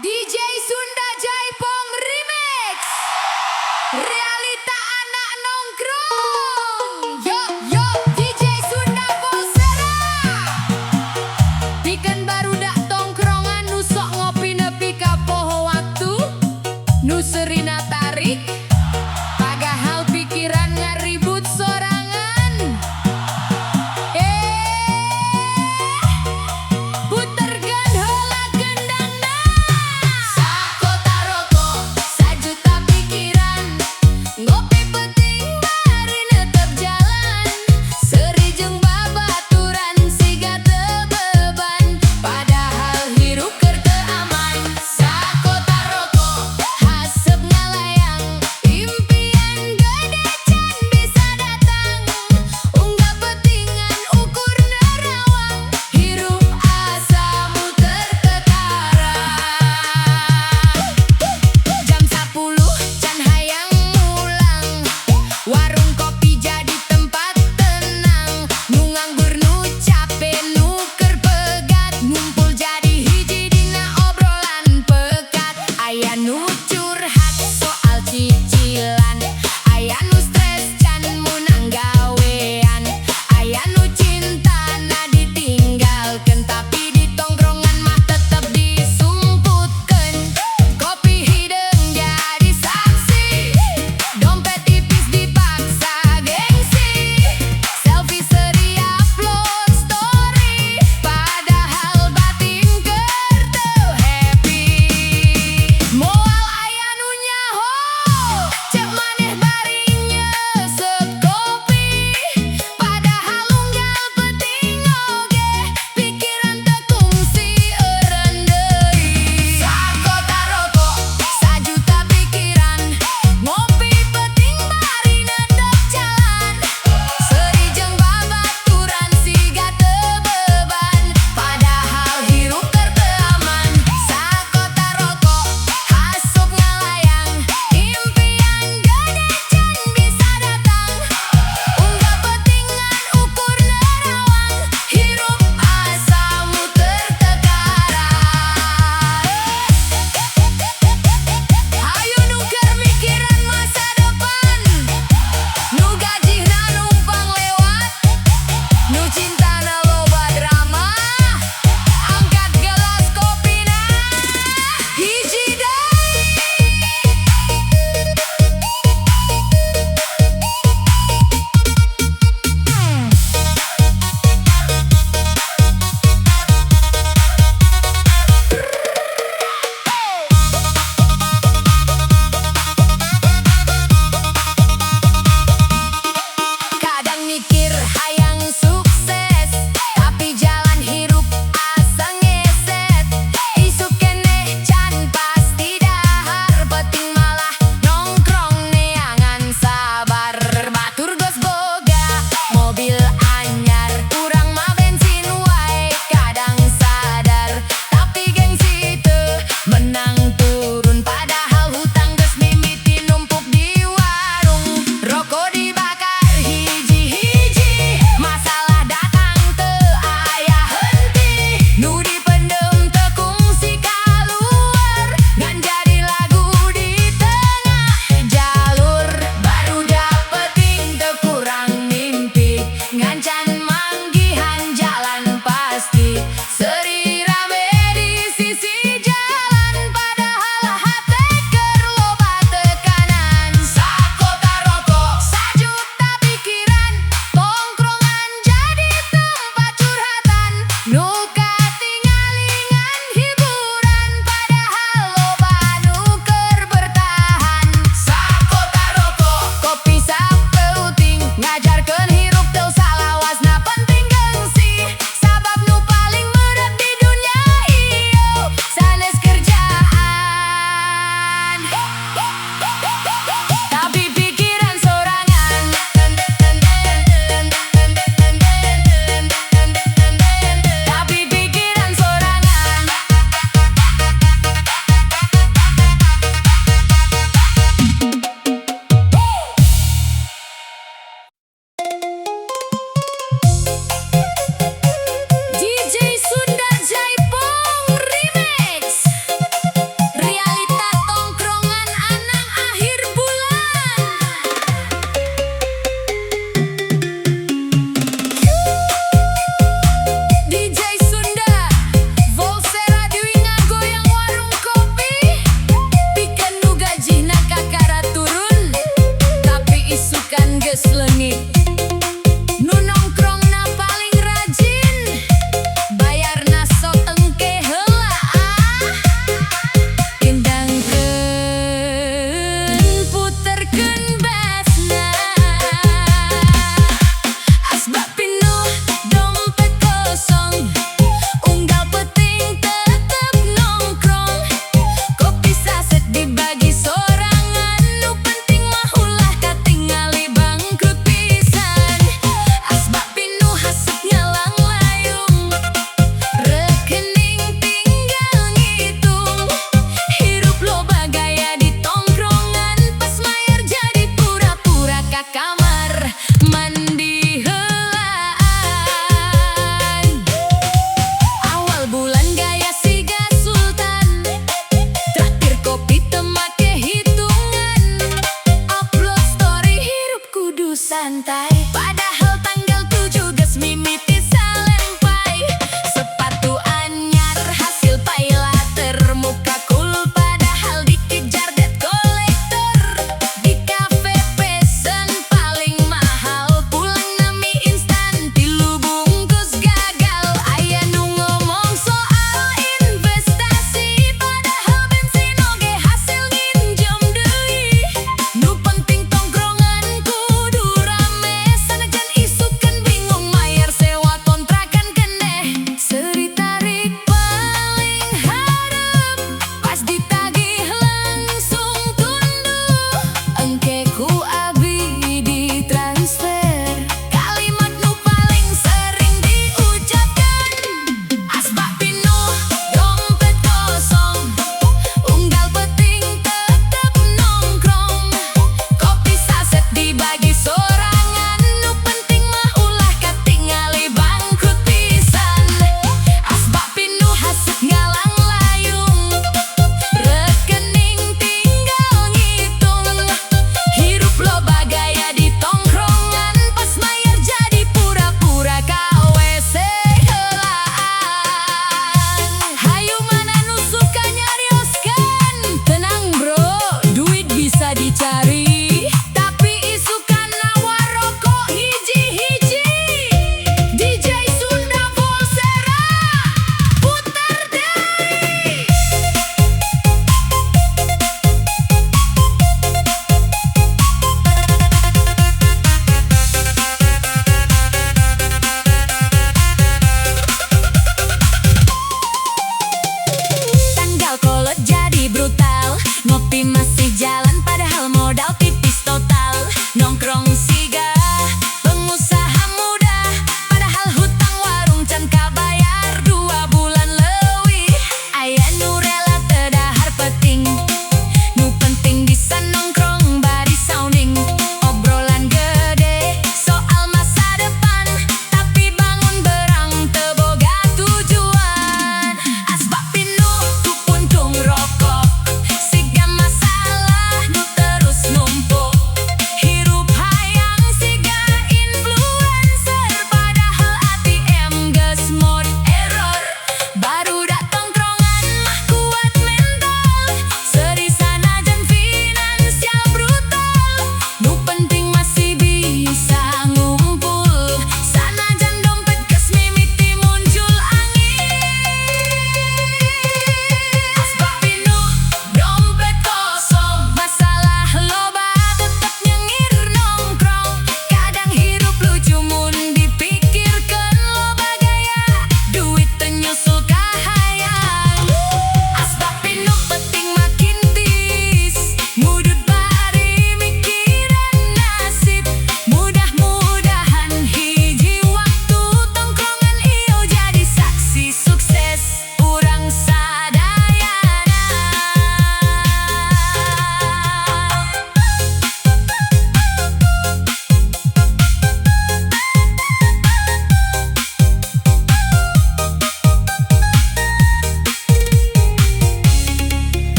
DJ Sunda Jaipong Remix. Realita anak nongkrong. Yo yo DJ Sunda Bosera. Bikin baru dak tongkrongan nu sok ngopi nepi ka poho waktu. Nu serina tarik. Padahal pikiran ngaribut sorangan. Puterkan heula gendangna.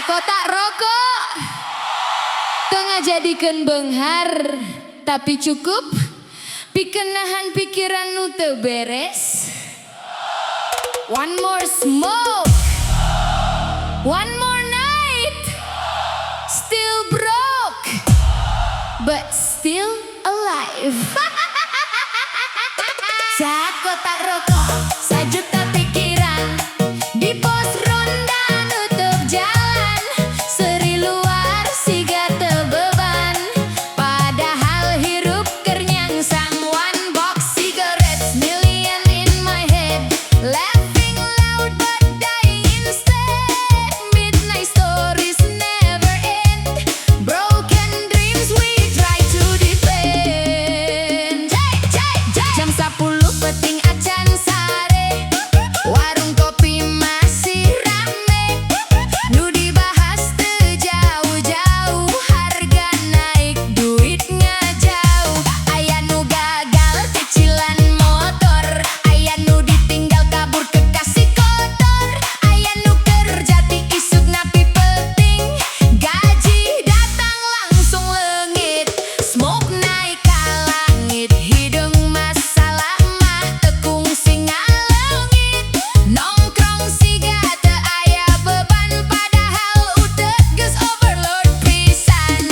Sakotak rokok tengah jadikan benghar, tapi cukup pikenahan pikiran nu teu beres. One more smoke, one more night, still broke but still alive. Sakotak rokok, sajuta pikiran, di pos ronda nutup jalan, seri luar siga teu beban, padahal hirup kernyang sang one box cigarettes, million in my head, laughing loud but dying instead, midnight stories never end, broken dreams we try to defend. Jam 10 peting acan sare, warung kopi masih rame, nu dibahas teu jauh-jauh, harga naik duit ngajauh, aya nu gagal cicilan motor, aya nu ditinggal kabur kekasih kotor, aya nu kerja ti isuk napi penting, gaji datang langsung leungit, smoke naik ka langit, hidung masalah mah tekung sing ngalengit, nongkrong siga teu aya beban, padahal udet geus overload pisan.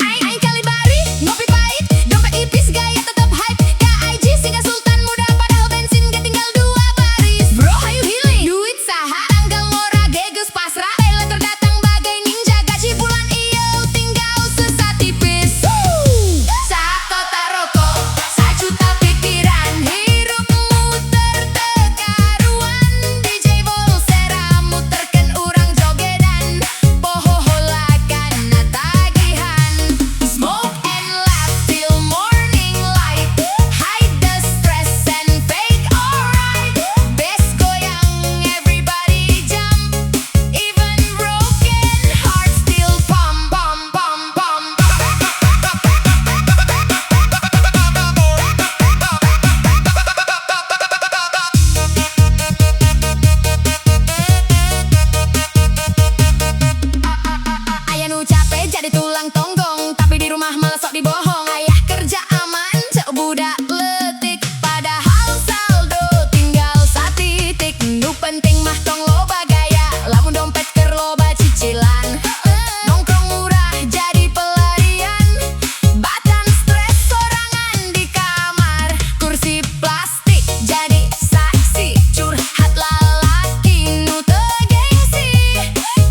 Aing kali bari ngopi pahit, dompet ipis gaya tetep hype, ka IG singa sultan muda padahal bensin ketinggal 2 baris. Bro hayu healing, duit saha tanggal ngora ge geus pasrah, pay letter datang bagai ninja, gaji bulan ieu tinggal sesat tipis. Sakotak rokok, sajuta pikiran, hirup muter teu karuan, DJ Bolsera muterkeun urang jogedan, poho holakan tagihan, smoke and laugh till morning light, hide the stress and fake alright, best goyang everybody jump, even broken hearts still pump, pump, pump, pump. Aya nu capek jadi tulang tonggong, tapi di rumah malah sok dibohong, ayah kerja aman cek budak letik, padahal saldo tinggal satitik, nu penting mah tong loba gaya, lamun dompet keur loba cicilan, nongkrong murah jadi pelarian, badan stres sorangan di kamar, kursi plastik jadi saksi, curhat lalaki nu teu gengsi,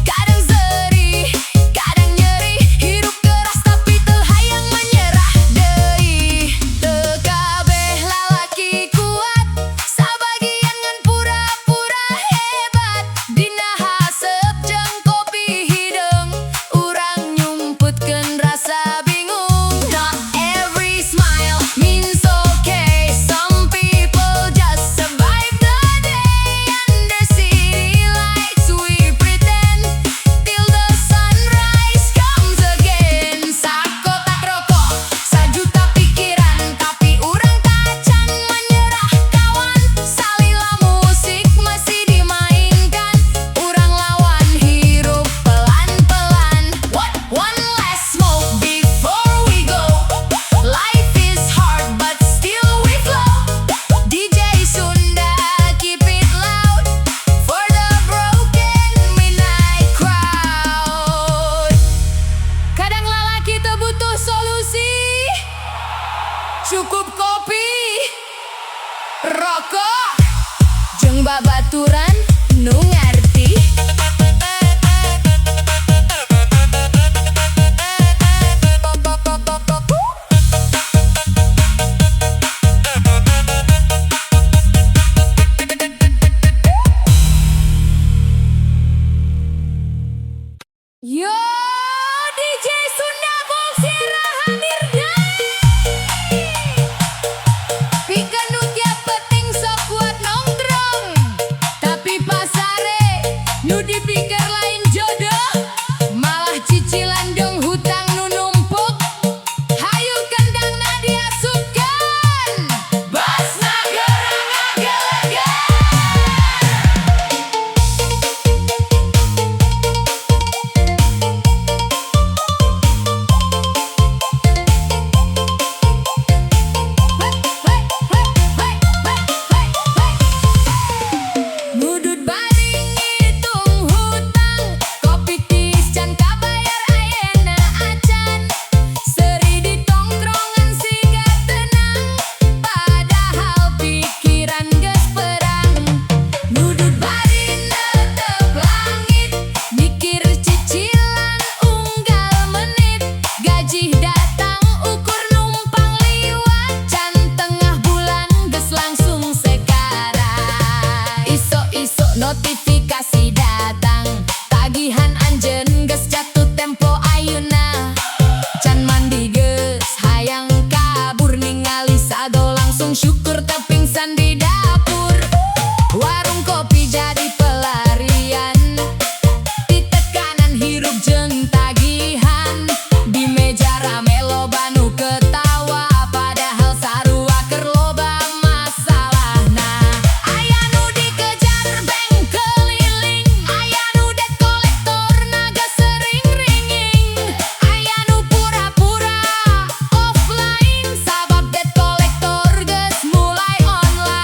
kadang sedih, kadang nyeri, hirup keras tapi teu hayang menyerah deui, teu kabeh lalaki kuat, sabagian ngan pura-pura hebat, dina haseup jeung kopi hideung, urang nyumputkeun rasa bingung. Not every smile means okay, some people just survive the day, under city lights we pretend till the sunrise comes again. Sakotak rokok, sajuta pikiran, tapi urang tacan menyerah kawan, salila musik masih dimainkan, urang lawan hirup pelan-pelan. One last smoke before we go, life is hard but still we flow, DJ Sunda keep it loud for the broken midnight crowd. Kadang lalaki teu butuh solusi, cukup kopi, rokok, jeung babaturan nu ngarti. Yo, DJ Sunda Bolsera hadir deui. Pikeun nu tiap penting sok kuat nongkrong, tapi pasare langsung syukur terpingsan di dapur. Warung kopi jadi pelarian, di tekanan hirup jeung tagihan. Di meja rame loba nu ketawa, padahal sarua keur loba masalahna. Aya nu dikejar beng keliling, aya nu debt kolektor naga sering ringing, aya nu pura-pura offline sabab debt kolektor geus mulai online.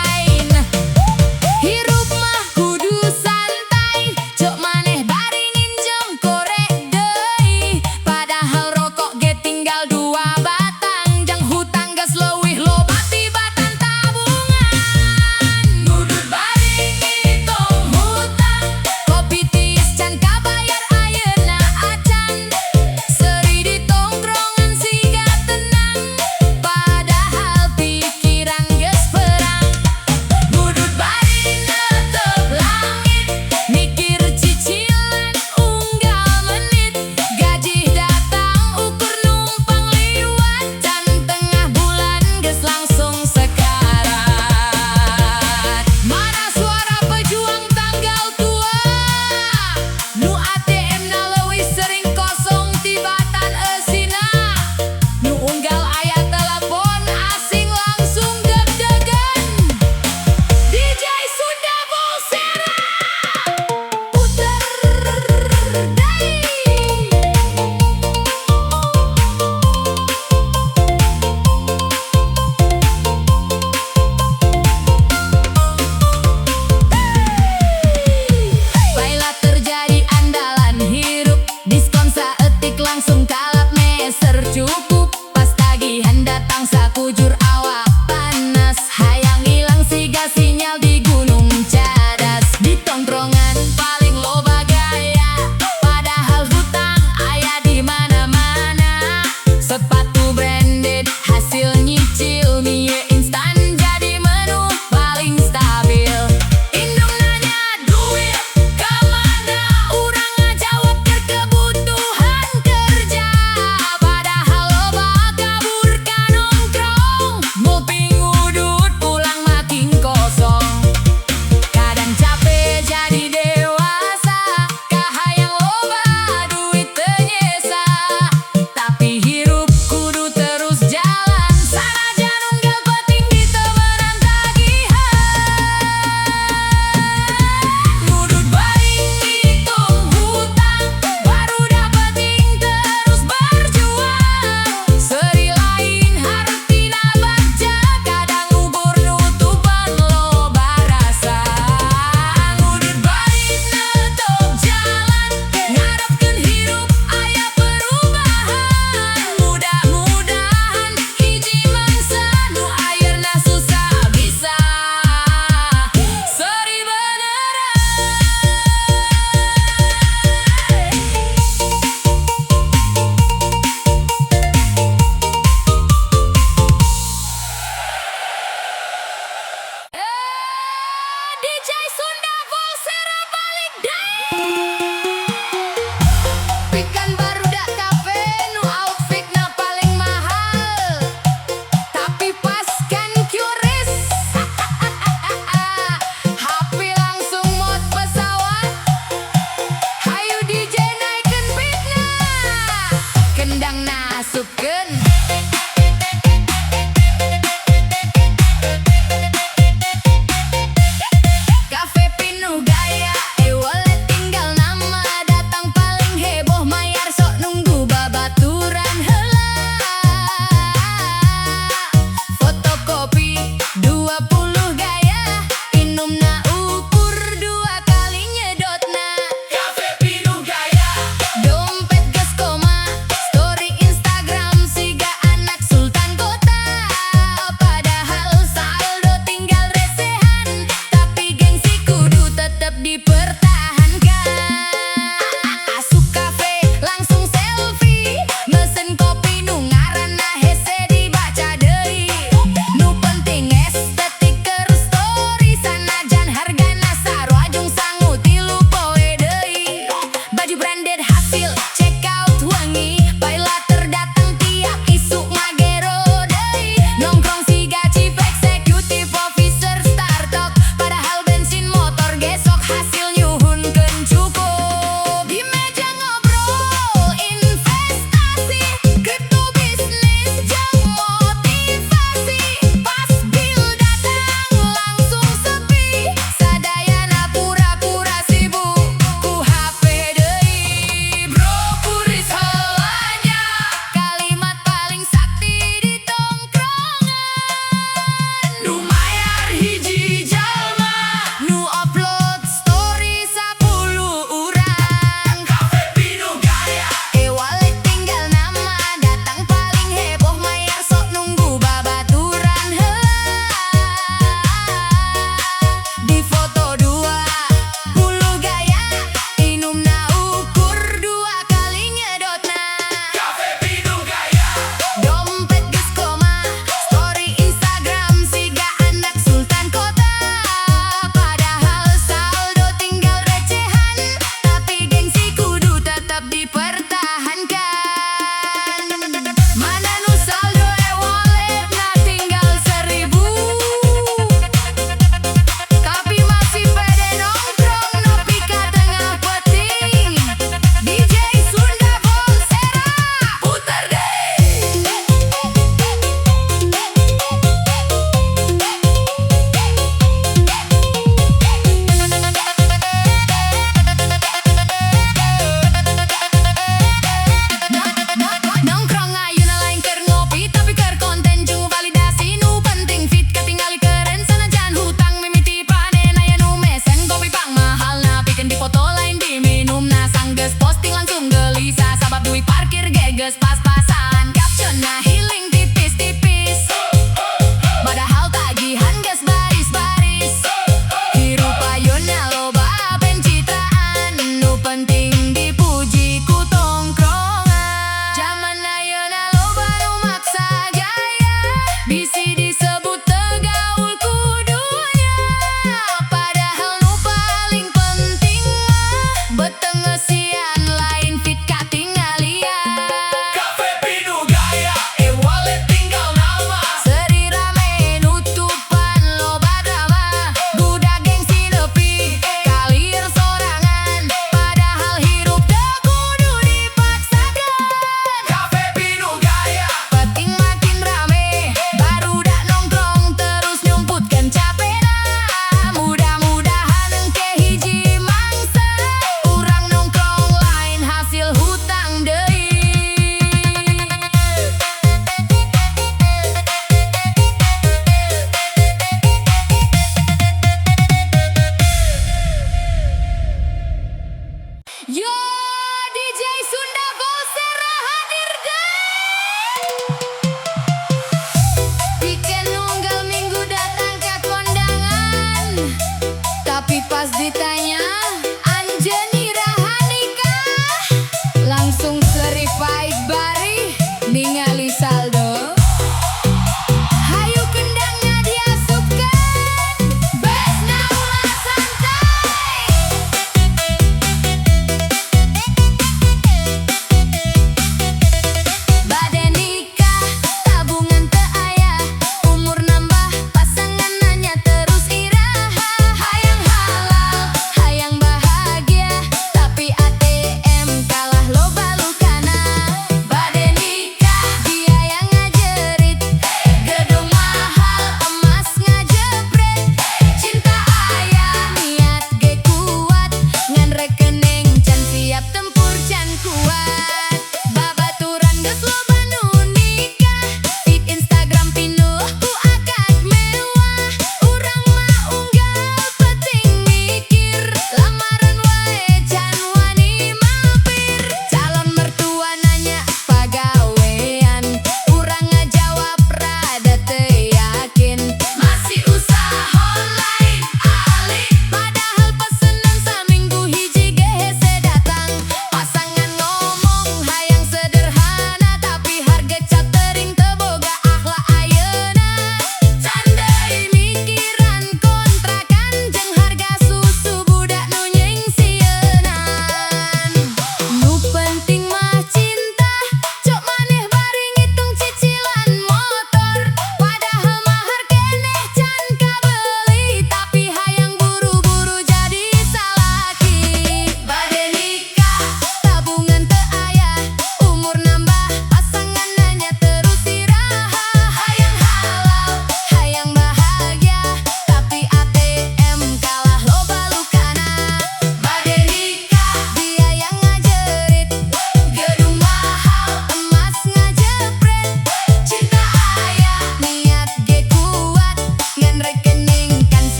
Pas ditanya